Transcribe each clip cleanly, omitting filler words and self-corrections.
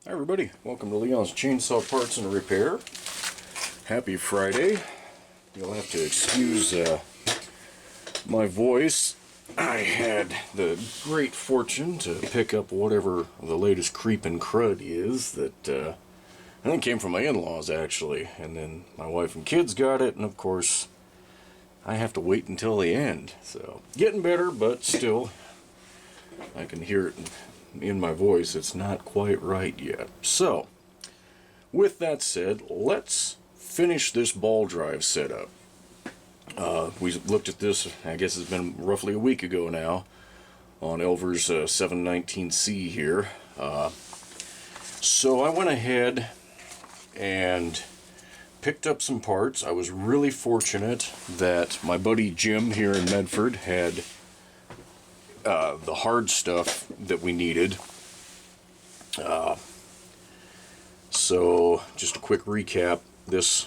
Hi everybody, welcome to Leon's Chainsaw Parts and Repair. Happy Friday. You'll have to excuse my voice. I had the great fortune to pick up whatever the latest creepin' crud is that I think came from my in-laws actually, and then my wife and kids got it, and of course I have to wait until the end. So getting better, but still I can hear it in my voice. It's not quite right yet. So with that said, let's finish this ball drive setup. We looked at this, I guess it's been roughly a week ago now, on Elvir's 719C here. So I went ahead and picked up some parts. I was really fortunate that my buddy Jim here in Medford had the hard stuff that we needed. So just a quick recap, this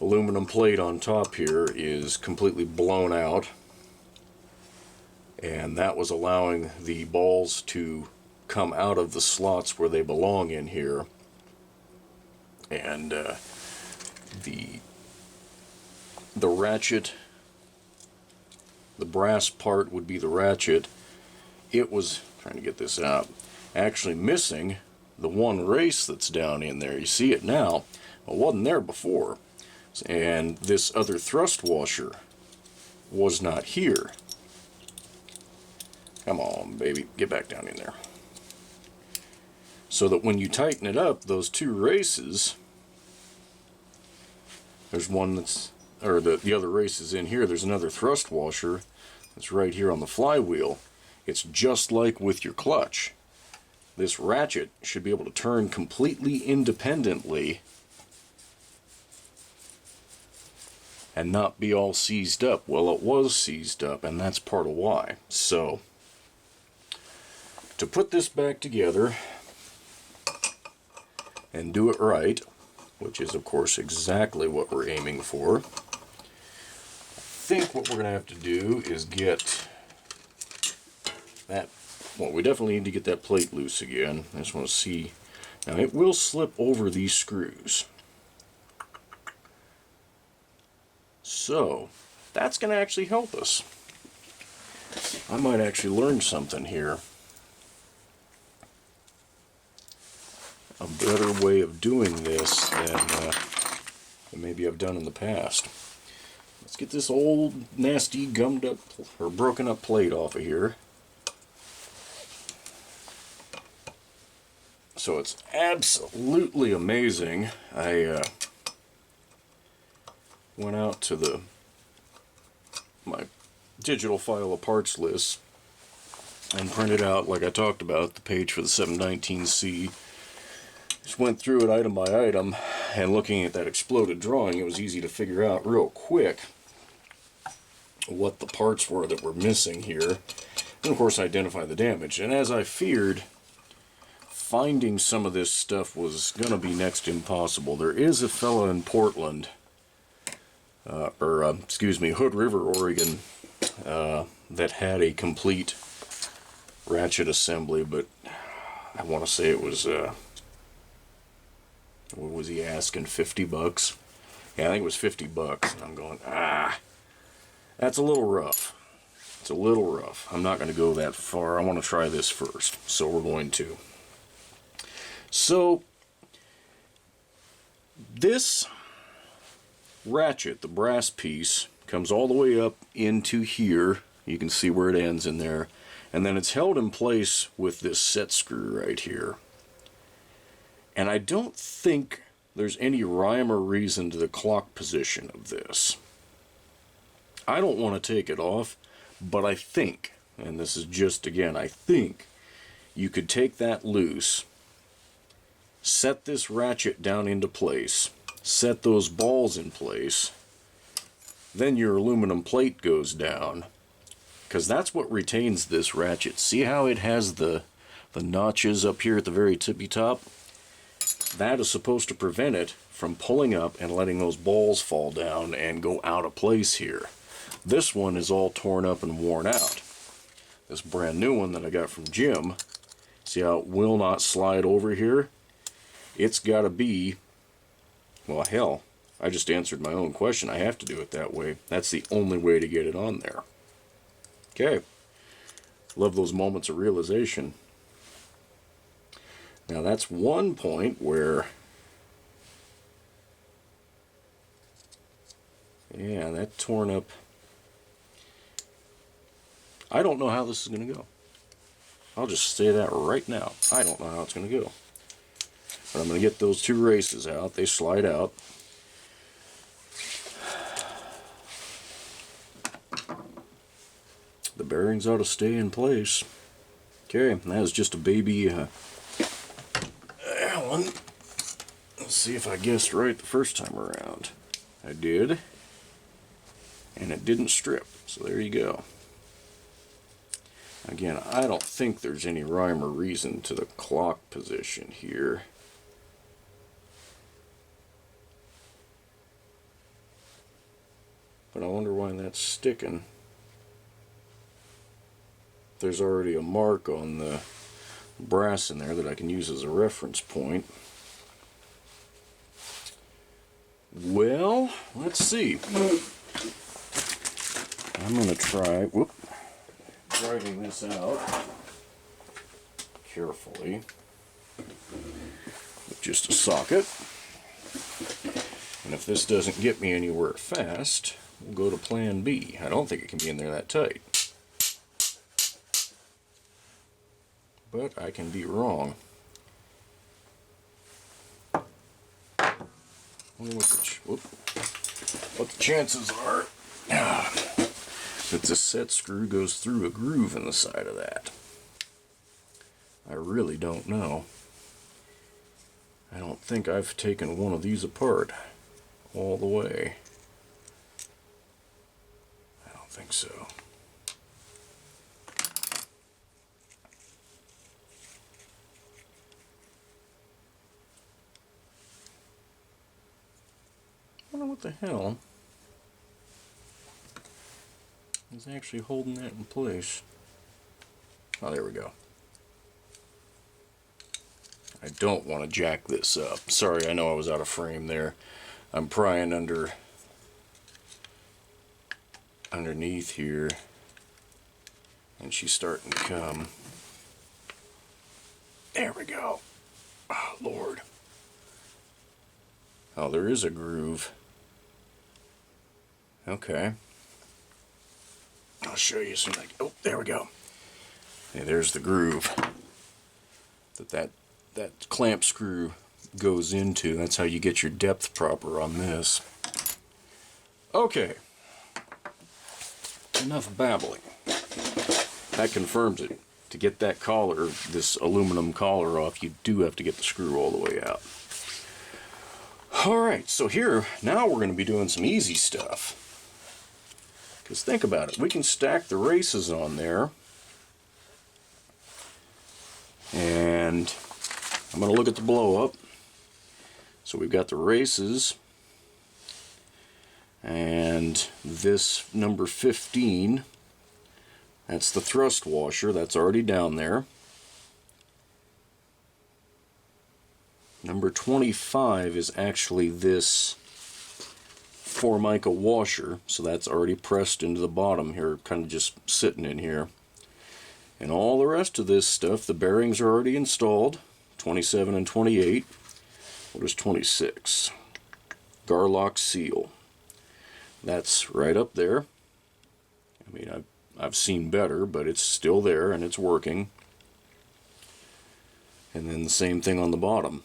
aluminum plate on top here is completely blown out, and that was allowing the balls to come out of the slots where they belong in here, and the ratchet, the brass part would be the ratchet. It was, trying to get this out, actually missing the one race that's down in there. You see it now. It wasn't there before. And this other thrust washer was not here. Come on, baby, get back down in there. So that when you tighten it up, those two races, there's one that's, or the other race is in here, there's another thrust washer that's right here on the flywheel. It's just like with your clutch. This ratchet should be able to turn completely independently and not be all seized up. Well, it was seized up, and that's part of why. So, to put this back together and do it right, which is of course exactly what we're aiming for, I think what we're going to have to do is get that, well, we definitely need to get that plate loose again. I just want to see. Now, it will slip over these screws. So, that's going to actually help us. I might actually learn something here. A better way of doing this than maybe I've done in the past. Let's get this old, nasty, gummed up, or broken up plate off of here. So it's absolutely amazing. I went out to my digital file of parts list and printed out, like I talked about, the page for the 719C. Just went through it item by item, and looking at that exploded drawing, it was easy to figure out real quick what the parts were that were missing here, and of course identify the damage. And as I feared, finding some of this stuff was going to be next to impossible. There is a fella in Portland, Hood River, Oregon, that had a complete ratchet assembly, but I want to say it was, what was he asking, 50 bucks? Yeah, I think it was 50 bucks, and I'm going, that's a little rough. It's a little rough. I'm not going to go that far. I want to try this first, so we're going to. So, this ratchet, the brass piece, comes all the way up into here. You can see where it ends in there. And then it's held in place with this set screw right here. And I don't think there's any rhyme or reason to the clock position of this. I don't want to take it off, but I think, and this is just, again, I think, you could take that loose, set this ratchet down into place, set those balls in place, then your aluminum plate goes down, because that's what retains this ratchet. See how it has the notches up here at the very tippy top? That is supposed to prevent it from pulling up and letting those balls fall down and go out of place here. This one is all torn up and worn out. This brand new one that I got from Jim, see how it will not slide over here? it's got to be, well, hell, I just answered my own question. I have to do it that way. That's the only way to get it on there. Okay. Love those moments of realization. Now that's one point where, yeah, that torn up. I don't know how this is going to go. I'll just say that right now. I don't know how it's going to go. But I'm going to get those two races out. They slide out. The bearings ought to stay in place. Okay, that is just a baby Allen. Let's see if I guessed right the first time around. I did. And it didn't strip. So there you go. Again, I don't think there's any rhyme or reason to the clock position here. But I wonder why that's sticking. There's already a mark on the brass in there that I can use as a reference point. Well, let's see. I'm going to try driving this out carefully with just a socket. And if this doesn't get me anywhere fast, we'll go to plan B. I don't think it can be in there that tight. But I can be wrong. Wonder what the chances are that the set screw goes through a groove in the side of that. I really don't know. I don't think I've taken one of these apart all the way. I don't think so. I wonder what the hell is actually holding that in place. Oh, there we go. I don't want to jack this up. Sorry, I know I was out of frame there. I'm prying underneath here, and she's starting to come. There we go. Oh, Lord. Oh, there is a groove. Okay. I'll show you some. Oh, there we go. Hey, there's the groove that clamp screw goes into. That's how you get your depth proper on this. Okay. Enough babbling. That confirms it. To get that collar, this aluminum collar off, you do have to get the screw all the way out. Alright, so here, now we're going to be doing some easy stuff. Because think about it, we can stack the races on there. And I'm going to look at the blow up. So we've got the races. And this number 15, that's the thrust washer, that's already down there. Number 25 is actually this Formica washer, so that's already pressed into the bottom here, kind of just sitting in here. And all the rest of this stuff, the bearings are already installed, 27 and 28. What is 26? Garlock seal. That's right up there. I mean, I've seen better, but it's still there and it's working. And then the same thing on the bottom.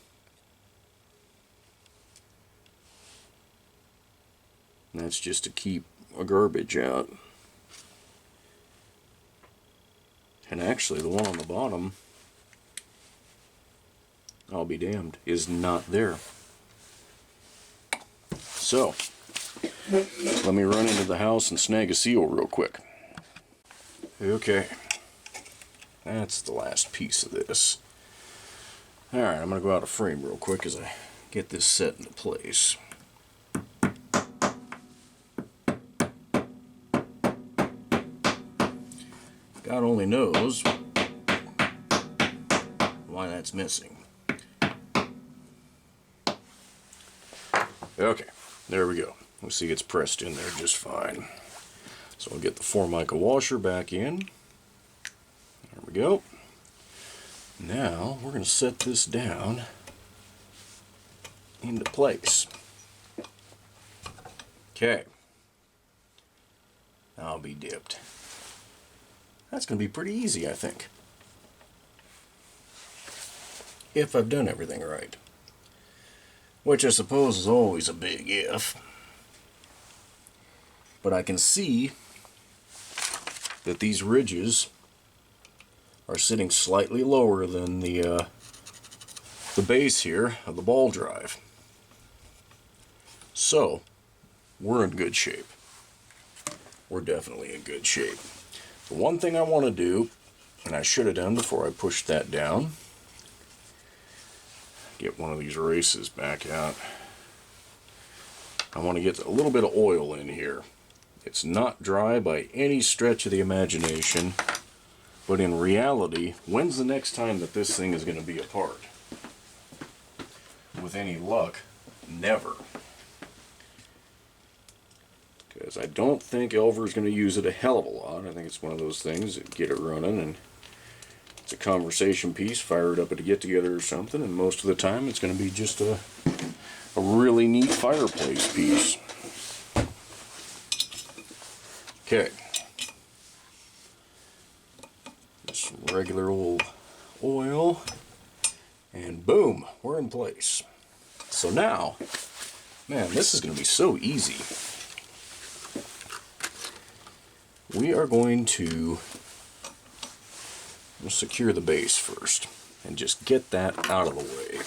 And that's just to keep a garbage out. And actually, the one on the bottom, I'll be damned, is not there. So, let me run into the house and snag a seal real quick. Okay. That's the last piece of this. Alright, I'm going to go out of frame real quick as I get this set into place. God only knows why that's missing. Okay, there we go. We see it's pressed in there just fine. So I'll get the Formica washer back in. There we go. Now we're going to set this down into place. Okay. I'll be dipped. That's going to be pretty easy, I think. If I've done everything right. Which I suppose is always a big if. But I can see that these ridges are sitting slightly lower than the base here of the ball drive. So, we're in good shape. We're definitely in good shape. The one thing I want to do, and I should have done before I pushed that down, get one of these races back out. I want to get a little bit of oil in here. It's not dry by any stretch of the imagination, but in reality, when's the next time that this thing is going to be apart? With any luck, never. Because I don't think Elvir is going to use it a hell of a lot. I think it's one of those things that get it running, and it's a conversation piece, fire it up at a get-together or something, and most of the time it's going to be just a really neat fireplace piece. Okay. Just some regular old oil, and boom, we're in place. So now, man, this is going to be so easy. We are going to secure the base first and just get that out of the way.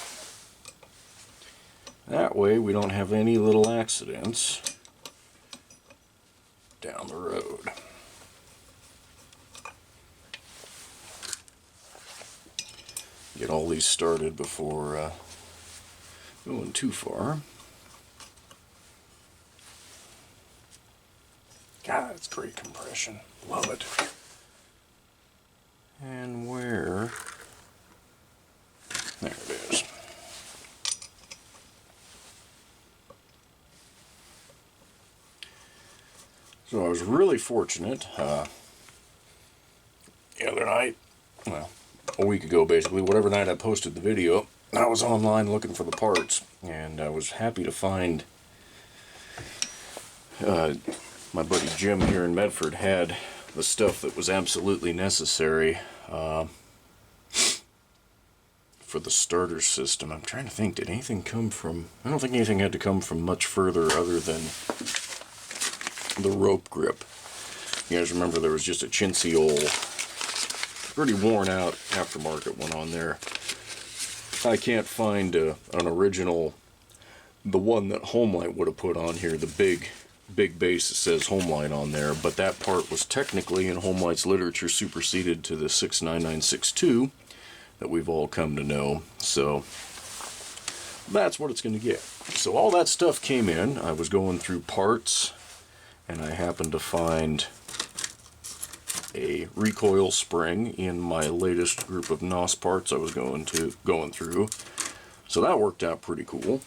That way we don't have any little accidents down the road. Get all these started before going too far. God, it's great compression. Love it. And where? There it is. So I was really fortunate the other night, well, a week ago basically, whatever night I posted the video, I was online looking for the parts, and I was happy to find my buddy Jim here in Medford had the stuff that was absolutely necessary for the starter system. I'm trying to think, did anything come from, I don't think anything had to come from much further other than the rope grip. You guys remember there was just a chintzy old, pretty worn out aftermarket one on there. I can't find an original, the one that Homelite would have put on here, the big base that says Homelite on there, but that part was technically in Homelite's literature superseded to the 69962 that we've all come to know. So that's what it's going to get. So all that stuff came in. I was going through parts, and I happened to find a recoil spring in my latest group of NOS parts I was going through. So that worked out pretty cool.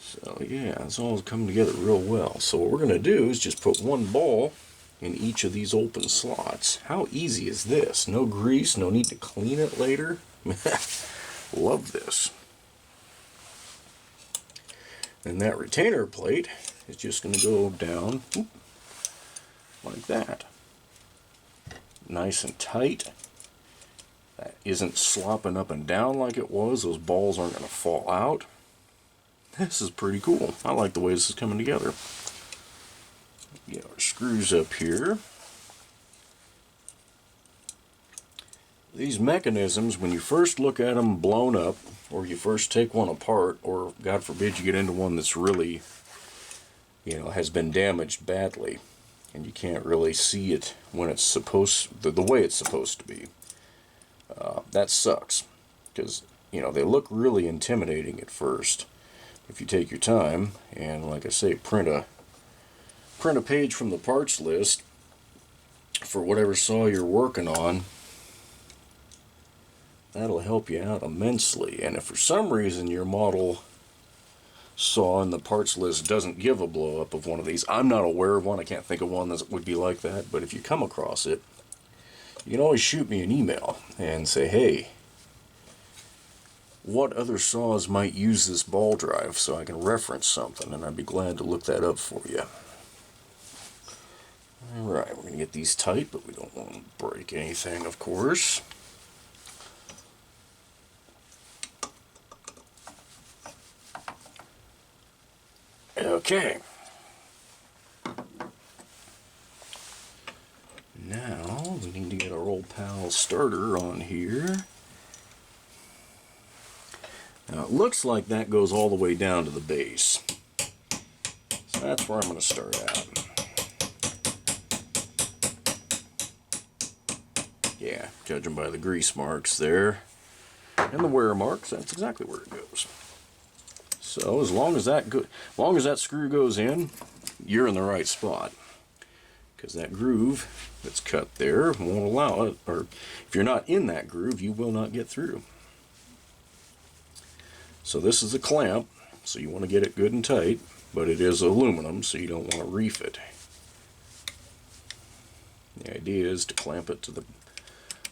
So yeah, it's all coming together real well. So what we're going to do is just put one ball in each of these open slots. How easy is this? No grease, no need to clean it later. Love this. And that retainer plate is just going to go down like that. Nice and tight. That isn't slopping up and down like it was. Those balls aren't going to fall out. This is pretty cool. I like the way this is coming together. Get our screws up here. These mechanisms, when you first look at them blown up, or you first take one apart, or God forbid you get into one that's really, has been damaged badly, and you can't really see it when it's the way it's supposed to be. That sucks, because they look really intimidating at first. If you take your time and, like I say, print a page from the parts list for whatever saw you're working on, that'll help you out immensely. And if for some reason your model saw in the parts list doesn't give a blow up of one of these. I'm not aware of one. I can't think of one that would be like that. But if you come across it, you can always shoot me an email and say, hey, what other saws might use this ball drive so I can reference something, and I'd be glad to look that up for you. Alright, we're going to get these tight, but we don't want to break anything, of course. Okay. Now, we need to get our old pal starter on here. Now, it looks like that goes all the way down to the base. So that's where I'm going to start out. Yeah, judging by the grease marks there and the wear marks, that's exactly where it goes. So as long as that screw goes in, you're in the right spot, because that groove that's cut there won't allow it, or if you're not in that groove, you will not get through. So this is a clamp, so you want to get it good and tight, but it is aluminum, so you don't want to reef it. The idea is to clamp it to the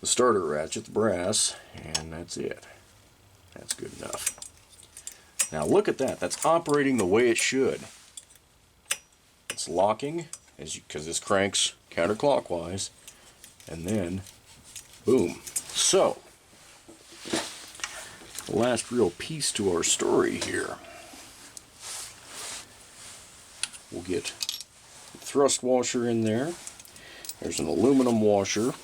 starter ratchet, the brass, and that's it. That's good enough. Now look at that. That's operating the way it should. It's locking because this cranks counterclockwise, and then boom. So the last real piece to our story here. We'll get the thrust washer in there. There's an aluminum washer,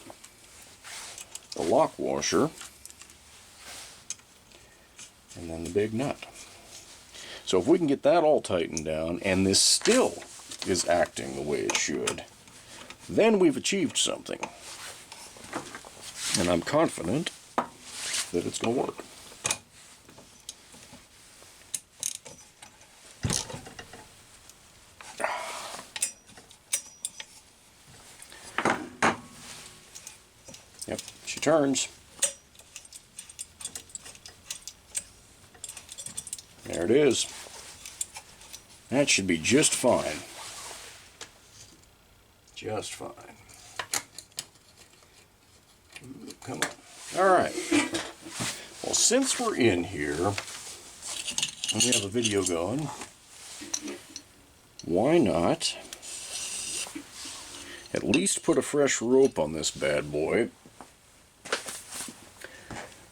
the lock washer, and then the big nut. So if we can get that all tightened down, and this still is acting the way it should, then we've achieved something. And I'm confident that it's going to work. Yep, she turns. There it is. That should be just fine. Just fine. Come on. Alright. Well, since we're in here, and we have a video going, why not at least put a fresh rope on this bad boy?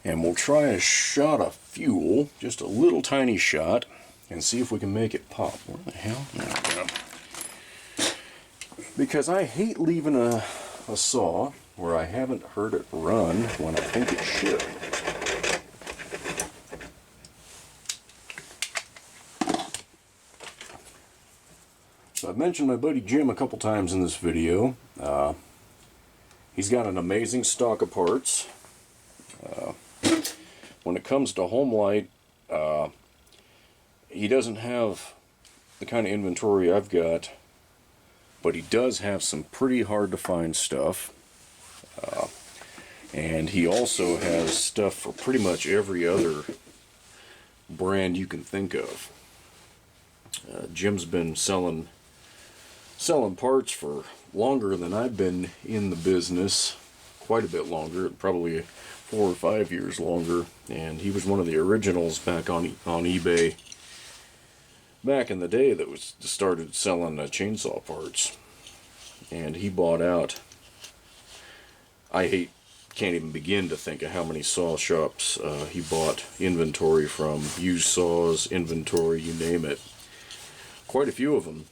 And we'll try a shot of fuel, just a little tiny shot, and see if we can make it pop. Where the hell? There we go. Because I hate leaving a saw where I haven't heard it run when I think it should. So I've mentioned my buddy Jim a couple times in this video. He's got an amazing stock of parts. When it comes to Homelite, he doesn't have the kind of inventory I've got, but he does have some pretty hard to find stuff. And he also has stuff for pretty much every other brand you can think of. Jim's been selling parts for longer than I've been in the business, quite a bit longer, probably 4 or 5 years longer, and he was one of the originals back on eBay back in the day that was started selling chainsaw parts. And he bought out, can't even begin to think of how many saw shops he bought inventory from, used saws, inventory, you name it. Quite a few of them.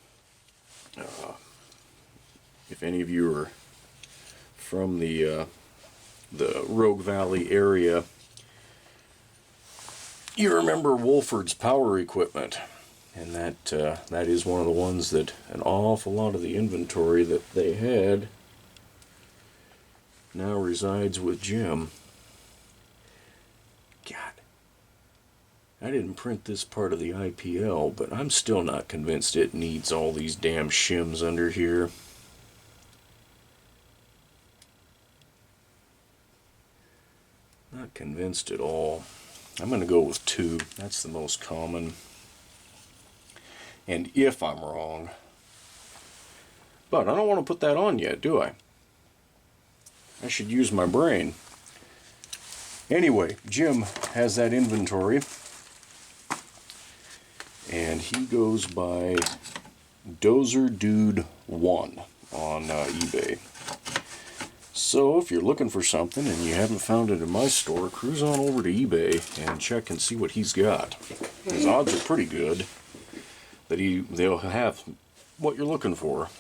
If any of you are from the Rogue Valley area, you remember Wolford's Power Equipment, and that is one of the ones that an awful lot of the inventory that they had now resides with Jim. God, I didn't print this part of the IPL, but I'm still not convinced it needs all these damn shims under here. Not convinced at all. I'm going to go with 2. That's the most common. and if I'm wrong. But I don't want to put that on yet, do I? I should use my brain. Anyway, Jim has that inventory, and he goes by Dozer Dude 1 on eBay. So if you're looking for something and you haven't found it in my store, cruise on over to eBay and check and see what he's got. His odds are pretty good that they'll have what you're looking for.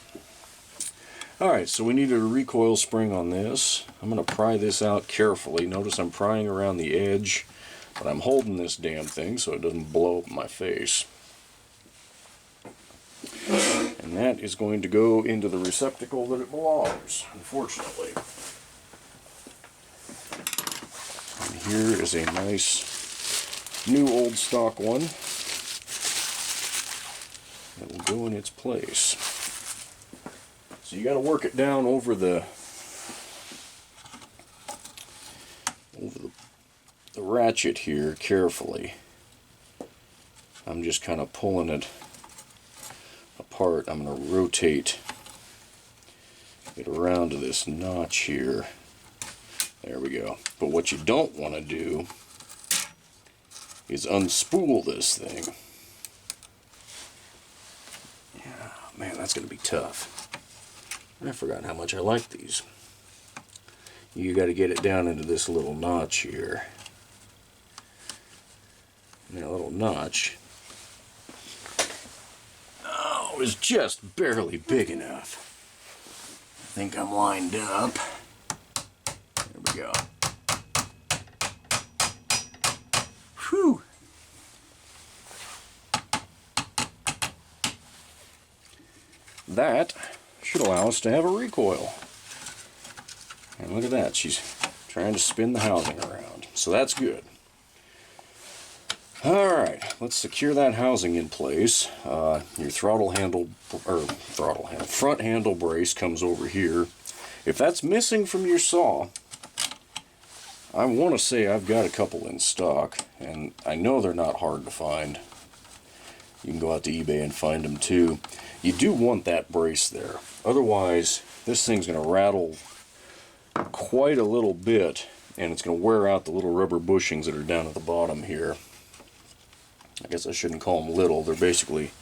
Alright, so we needed a recoil spring on this. I'm going to pry this out carefully. Notice I'm prying around the edge, but I'm holding this damn thing so it doesn't blow up in my face. And that is going to go into the receptacle that it belongs, unfortunately. And here is a nice new old stock one that will go in its place. So you got to work it down over the ratchet here carefully. I'm just kind of pulling it apart. I'm going to rotate it around to this notch here. There we go. But what you don't want to do is unspool this thing. Yeah, man, that's going to be tough. I forgot how much I like these. You got to get it down into this little notch here. And that little notch, oh, is just barely big enough. I think I'm lined up. There we go. Whew. That should allow us to have a recoil. And look at that, she's trying to spin the housing around. So that's good. Alright, let's secure that housing in place. Your front handle brace comes over here. If that's missing from your saw, I want to say I've got a couple in stock, and I know they're not hard to find. You can go out to eBay and find them too. You do want that brace there. Otherwise, this thing's going to rattle quite a little bit, and it's going to wear out the little rubber bushings that are down at the bottom here. I guess I shouldn't call them little. They're basically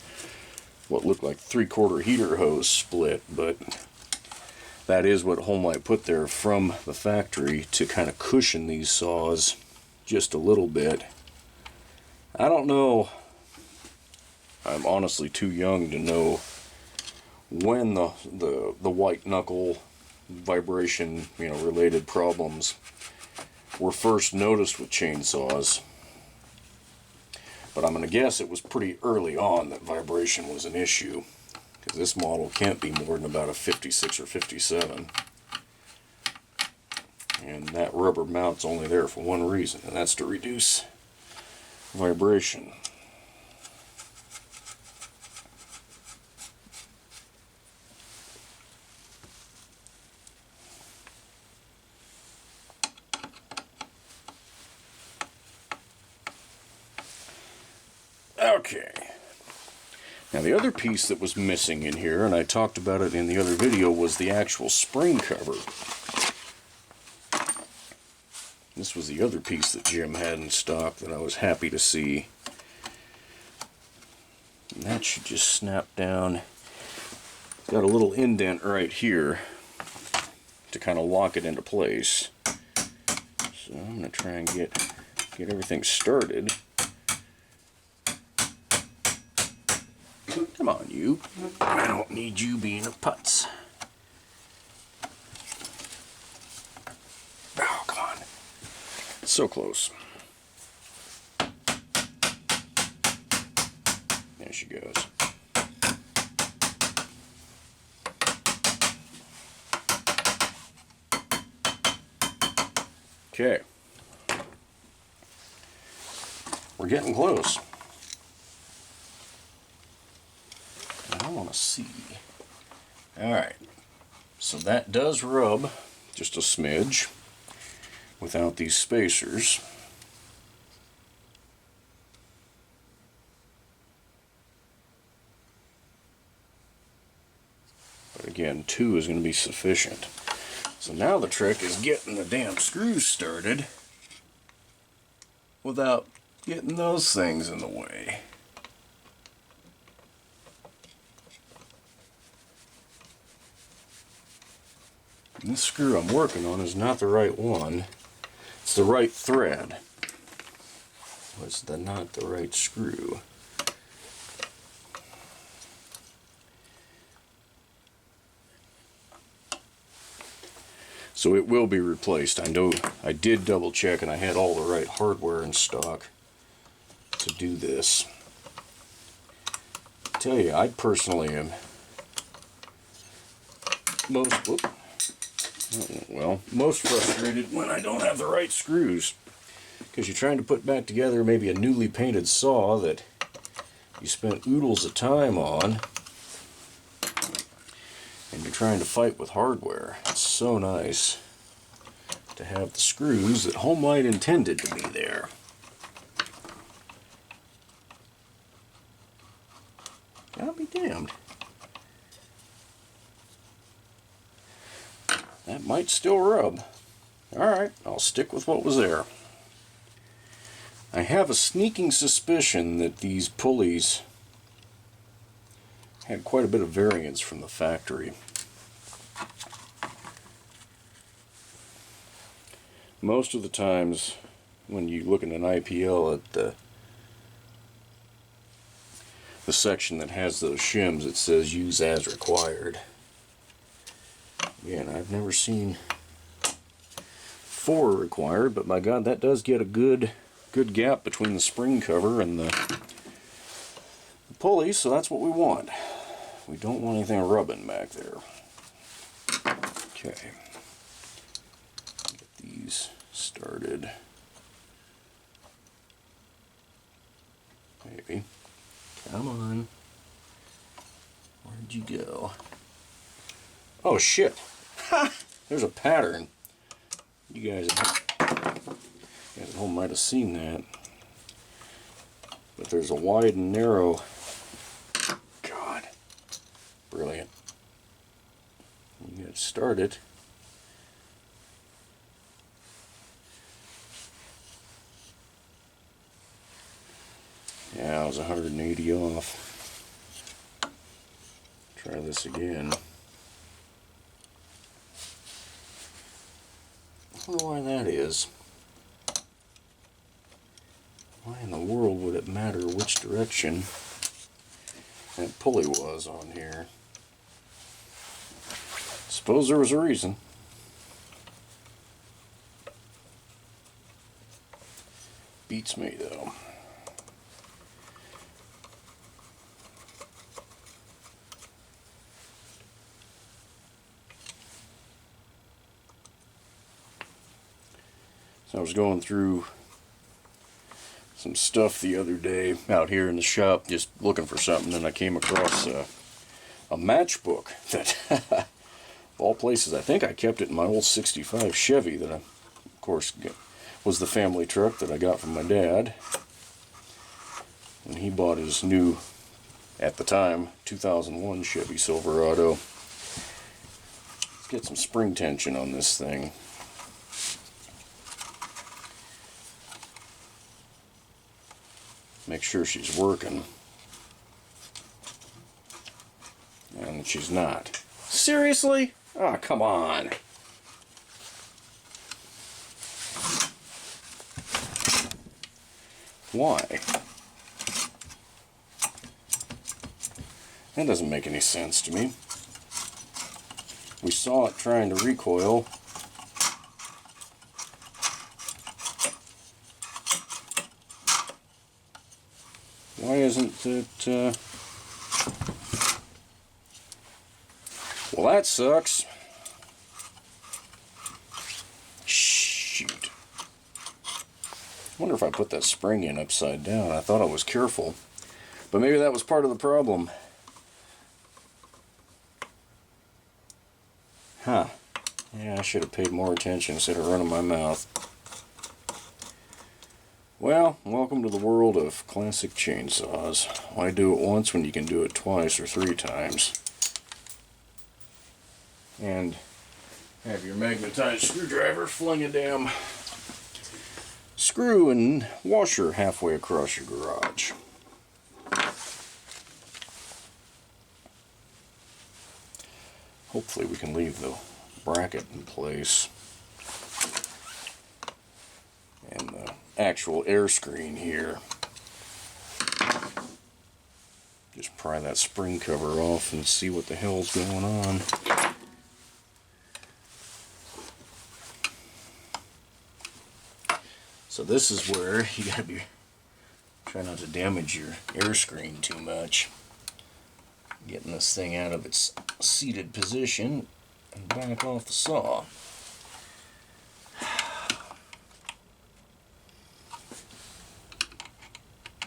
what look like 3/4 heater hose split, but that is what Homelite put there from the factory to kind of cushion these saws just a little bit. I don't know. I'm honestly too young to know when the white knuckle vibration, related problems were first noticed with chainsaws. But I'm going to guess it was pretty early on that vibration was an issue, because this model can't be more than about a 56 or 57. And that rubber mount's only there for one reason, and that's to reduce vibration. Okay. Now the other piece that was missing in here, and I talked about it in the other video, was the actual spring cover. This was the other piece that Jim had in stock that I was happy to see. And that should just snap down. Got a little indent right here to kind of lock it into place. So I'm going to try and get everything started. Come on, you. I don't need you being a putz. Oh, come on. So close. There she goes. Okay. We're getting close. I want to see. Alright. So that does rub just a smidge without these spacers. Again, 2 is going to be sufficient. So now the trick is getting the damn screws started without getting those things in the way. And this screw I'm working on is not the right one. It's the right thread. But it's not the right screw. So it will be replaced. I know I did double check and I had all the right hardware in stock to do this. I tell you, I personally am most frustrated when I don't have the right screws, because you're trying to put back together maybe a newly painted saw that you spent oodles of time on, and you're trying to fight with hardware. It's so nice to have the screws that Homelite intended to be there. I'll be damned. That might still rub. Alright, I'll stick with what was there. I have a sneaking suspicion that these pulleys had quite a bit of variance from the factory. Most of the times when you look at an IPL at the section that has those shims, it says use as required. Again, I've never seen 4 required, but by God, that does get a good gap between the spring cover and the pulley, so that's what we want. We don't want anything rubbing back there. Okay. Get these started. Maybe. Come on. Where'd you go? Oh shit! Ha! There's a pattern. You guys at home might have seen that. But there's a wide and narrow. God. Brilliant. You gotta start it. Yeah, I was 180 off. Try this again. I wonder why that is. Why in the world would it matter which direction that pulley was on here? Suppose there was a reason. Beats me though. So I was going through some stuff the other day out here in the shop, just looking for something, and I came across a matchbook that, of all places, I think I kept it in my old '65 Chevy that I, of course, was the family truck that I got from my dad when he bought his new, at the time, 2001 Chevy Silverado. Let's get some spring tension on this thing. Make sure she's working. And she's not. Seriously? Oh, come on. Why? That doesn't make any sense to me. We saw it trying to recoil. Why isn't it, Well, that sucks. Shoot. I wonder if I put that spring in upside down. I thought I was careful. But maybe that was part of the problem. Huh. Yeah, I should have paid more attention instead of running my mouth. Well, welcome to the world of classic chainsaws. Why do it once when you can do it twice or 3 times? and have your magnetized screwdriver fling a damn screw and washer halfway across your garage. Hopefully we can leave the bracket in place and the actual air screen here. Just pry that spring cover off and see what the hell's going on. So this is where you gotta be try not to damage your air screen too much. Getting this thing out of its seated position and back off the saw.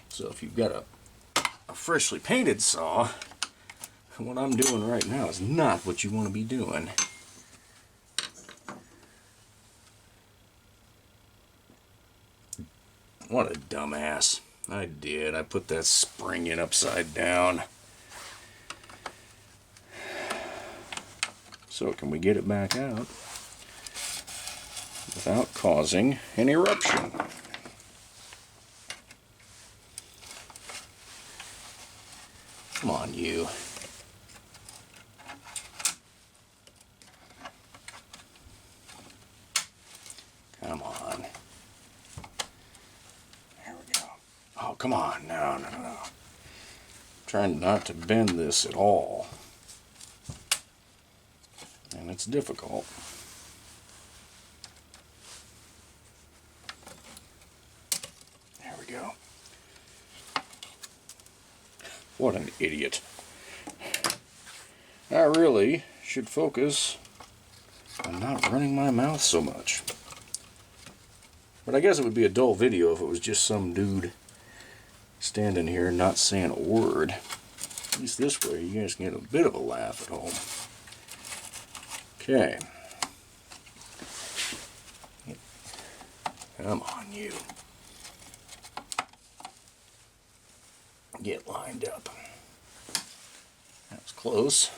So if you've got a freshly painted saw, what I'm doing right now is not what you want to be doing. What a dumbass. I did. I put that spring in upside down. So can we get it back out without causing an eruption? Come on, you. Come on. There we go. Oh, come on. No, no, no. Trying not to bend this at all. And it's difficult. There we go. What an idiot. I really should focus on not running my mouth so much. But I guess it would be a dull video if it was just some dude standing here not saying a word. At least this way you guys can get a bit of a laugh at home. Okay. Come on, you. Get lined up. That was close.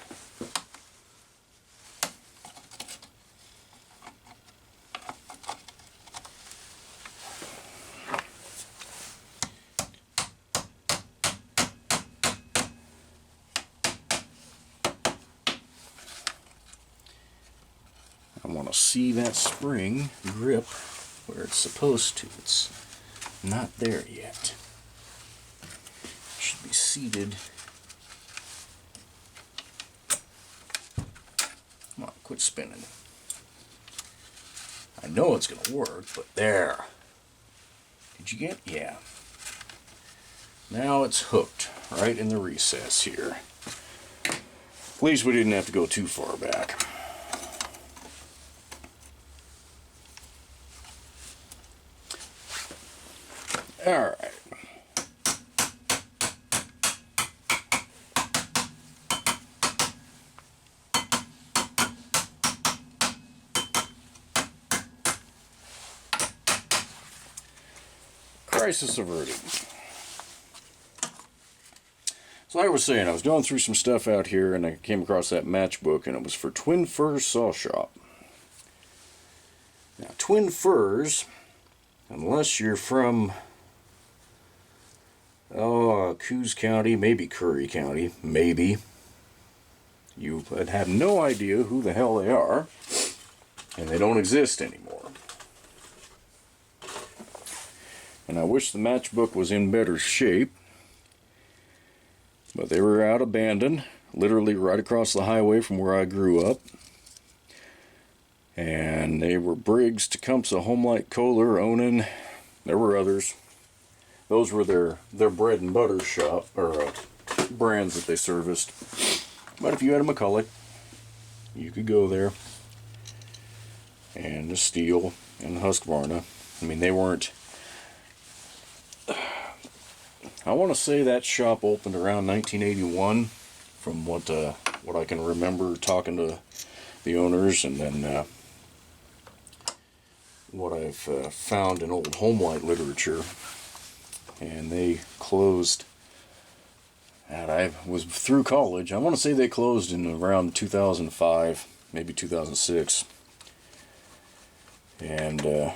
I want to see that spring grip where it's supposed to. It's not there yet. Should be seated. Come on, quit spinning. I know it's going to work, but there. Did you get? Yeah. Now it's hooked right in the recess here. At least we didn't have to go too far back. All right. Crisis averted. So like I was saying, I was going through some stuff out here and I came across that matchbook and it was for Twin Firs Saw Shop. Now, Twin Firs, unless you're from Coos County, maybe Curry County, maybe. You would have no idea who the hell they are, and they don't exist anymore. And I wish the matchbook was in better shape, but they were out abandoned, literally right across the highway from where I grew up. And they were Briggs, Tecumseh, Homelite, Kohler, Onan. There were others. Those were their bread and butter shop, or brands that they serviced. But if you had a McCulloch, you could go there. And the Steel and the Husqvarna. I mean, they weren't... I want to say that shop opened around 1981, from what I can remember talking to the owners, and then what I've found in old Homelite literature. And they closed, and I was through college. I want to say they closed in around 2005, maybe 2006. And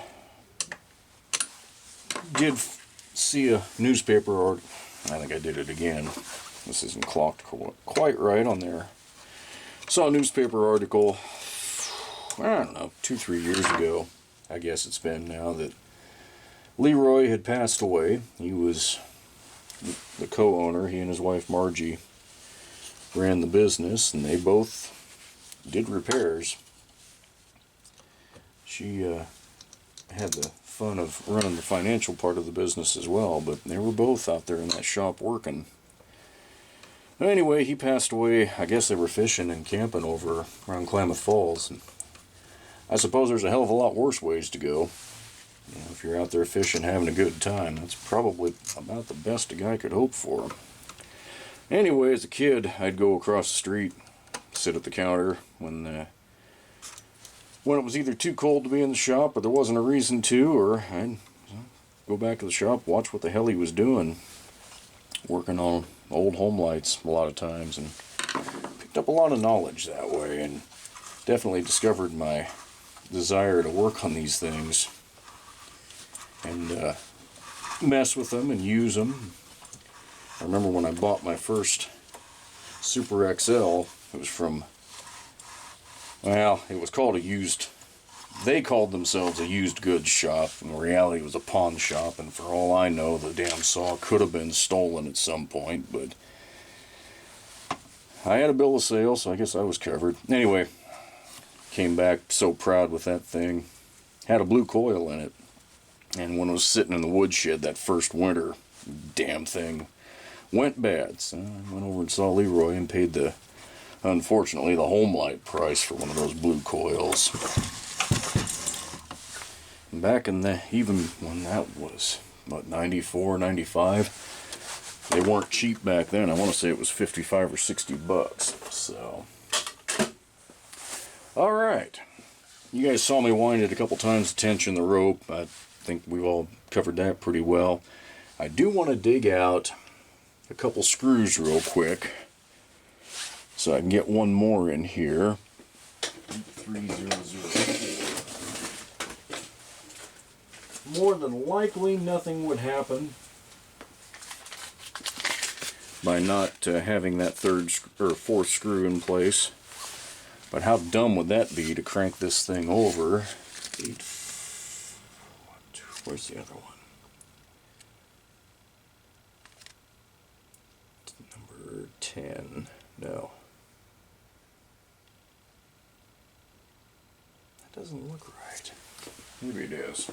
did see a newspaper, or I think I did it again. This isn't clocked quite right on there. Saw a newspaper article, I don't know, 2-3 years ago, I guess it's been now, that Leroy had passed away. He was the co-owner. He and his wife Margie ran the business, and they both did repairs. She had the fun of running the financial part of the business as well, but they were both out there in that shop working. Anyway, he passed away. I guess they were fishing and camping over around Klamath Falls. And I suppose there's a hell of a lot worse ways to go. You know, if you're out there fishing, having a good time, that's probably about the best a guy could hope for. Anyway, as a kid, I'd go across the street, sit at the counter when it was either too cold to be in the shop, or there wasn't a reason to, or I'd go back to the shop, watch what the hell he was doing, working on old Homelites a lot of times, and picked up a lot of knowledge that way, and definitely discovered my desire to work on these things and mess with them and use them. I remember when I bought my first Super XL, it was from, well, it was called a used, they called themselves a used goods shop. In reality, it was a pawn shop, and for all I know, the damn saw could have been stolen at some point, but I had a bill of sale, so I guess I was covered. Anyway, came back so proud with that thing. Had a blue coil in it, and when it was sitting in the woodshed that first winter, damn thing went bad. So I went over and saw Leroy and paid unfortunately, the Homelite price for one of those blue coils. Back in even when that was, what, 94, 95? They weren't cheap back then. I want to say it was 55 or 60 bucks. So, alright. You guys saw me wind it a couple times to tension the rope. I think we've all covered that pretty well. I do want to dig out a couple screws real quick, so I can get one more in here. 3004. More than likely, nothing would happen by not having that third or fourth screw in place. But how dumb would that be to crank this thing over? Where's the other one? Number 10. No. That doesn't look right. Maybe it is.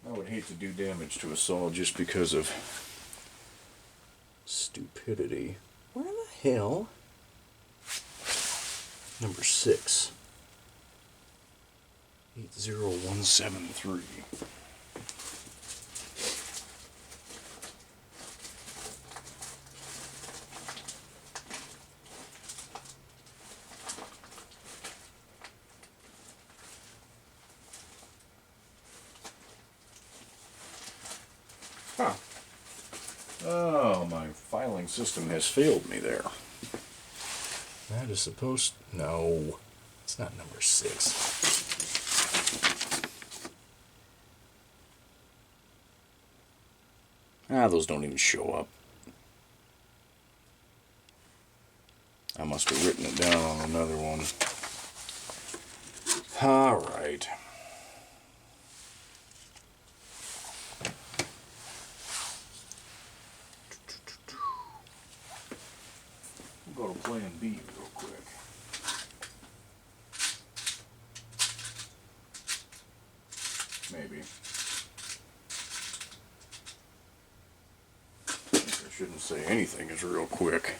I would hate to do damage to a saw just because of stupidity. Where the hell? Number 6. 80173. Huh. Oh, my filing system has failed me there. That is supposed... No, it's not number 6. Ah, those don't even show up. I must have written it down on another one. Alright. We'll go to plan B real quick. Maybe. I shouldn't say anything is real quick,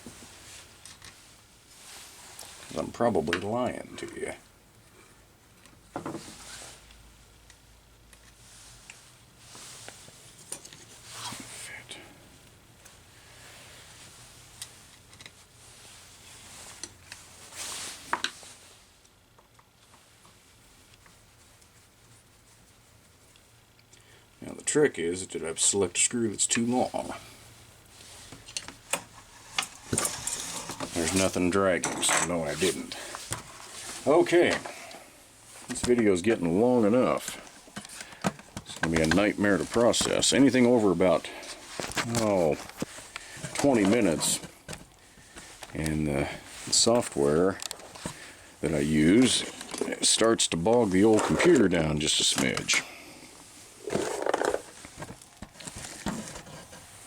'cause I'm probably lying to you. Fit. Now the trick is that I select a screw that's too long. nothing dragging, so no, I didn't. Okay, this video is getting long enough. It's going to be a nightmare to process. Anything over about, 20 minutes. And the software that I use starts to bog the old computer down just a smidge.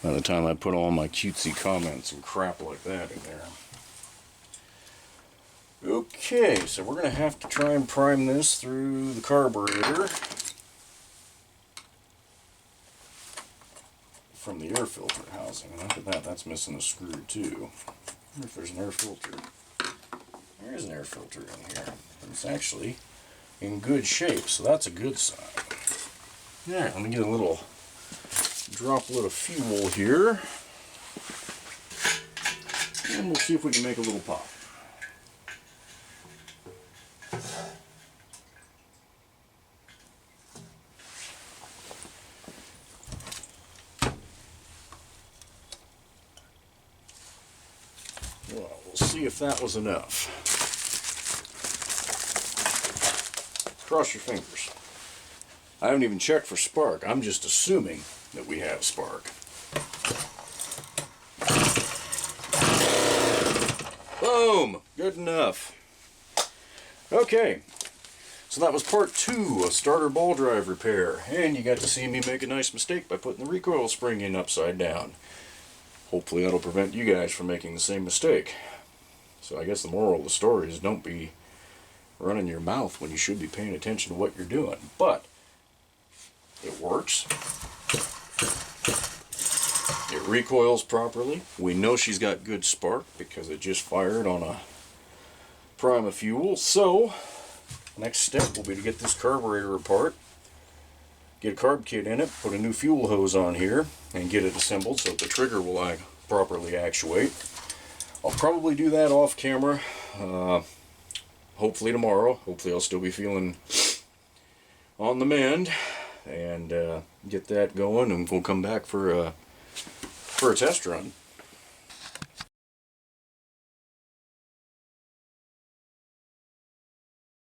By the time I put all my cutesy comments and crap like that in there. Okay, so we're going to have to try and prime this through the carburetor from the air filter housing. Look at that, that's missing a screw too. I wonder if there's an air filter. There is an air filter in here. It's actually in good shape, so that's a good sign. Yeah, let me get a little droplet of fuel here. And we'll see if we can make a little pop. Well, we'll see if that was enough. Cross your fingers. I haven't even checked for spark. I'm just assuming that we have spark. Boom! Good enough. Okay, so that was part 2 of starter ball drive repair, and you got to see me make a nice mistake by putting the recoil spring in upside down. Hopefully that'll prevent you guys from making the same mistake. So I guess the moral of the story is don't be running your mouth when you should be paying attention to what you're doing. But it works. It recoils properly. We know she's got good spark because it just fired on a prime of fuel. So next step will be to get this carburetor apart, get a carb kit in it, put a new fuel hose on here, and get it assembled so that the trigger will properly actuate. I'll probably do that off camera, hopefully tomorrow. Hopefully I'll still be feeling on the mend, and get that going, and we'll come back for a test run.